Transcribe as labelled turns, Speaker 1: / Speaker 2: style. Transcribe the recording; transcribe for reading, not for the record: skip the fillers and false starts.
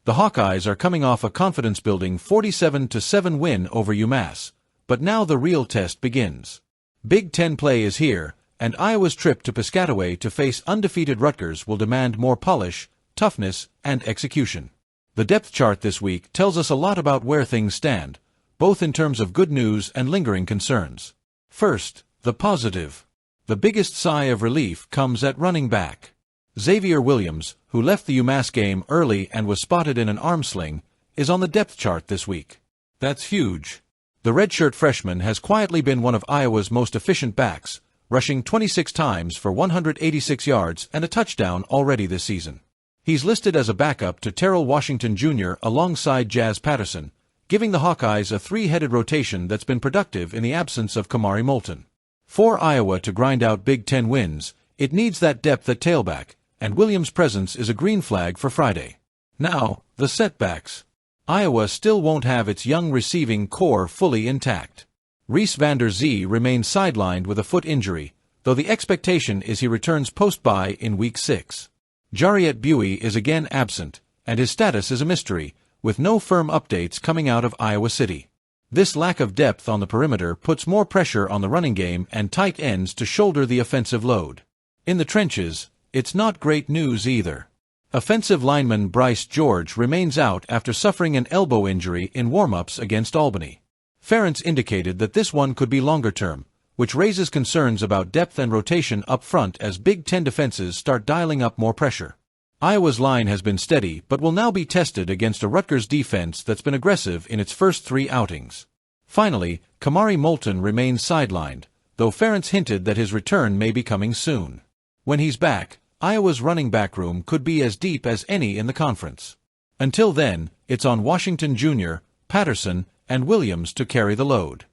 Speaker 1: The Hawkeyes are coming off a confidence-building 47-7 win over UMass, but now the real test begins. Big Ten play is here, and Iowa's trip to Piscataway to face undefeated Rutgers will demand more polish, toughness, and execution. The depth chart this week tells us a lot about where things stand, both in terms of good news and lingering concerns. First, the positive. The biggest sigh of relief comes at running back. Xavier Williams, who left the UMass game early and was spotted in an arm sling, is on the depth chart this week. That's huge. The redshirt freshman has quietly been one of Iowa's most efficient backs, rushing 26 times for 186 yards and a touchdown already this season. He's listed as a backup to Terrell Washington Jr. alongside Jazz Patterson, giving the Hawkeyes a three-headed rotation that's been productive in the absence of Kamari Moulton. For Iowa to grind out Big Ten wins, it needs that depth at tailback, and Williams' presence is a green flag for Friday. Now, the setbacks. Iowa still won't have its young receiving core fully intact. Reese Vander Zee remains sidelined with a foot injury, though the expectation is he returns post-bye in Week 6. Jariet Buie is again absent, and his status is a mystery, with no firm updates coming out of Iowa City. This lack of depth on the perimeter puts more pressure on the running game and tight ends to shoulder the offensive load. In the trenches, it's not great news either. Offensive lineman Bryce George remains out after suffering an elbow injury in warm-ups against Albany. Ferentz indicated that this one could be longer-term, which raises concerns about depth and rotation up front as Big Ten defenses start dialing up more pressure. Iowa's line has been steady but will now be tested against a Rutgers defense that's been aggressive in its first 3 outings. Finally, Kamari Moulton remains sidelined, though Ferentz hinted that his return may be coming soon. When he's back, Iowa's running back room could be as deep as any in the conference. Until then, it's on Washington Jr., Patterson, and Williams to carry the load.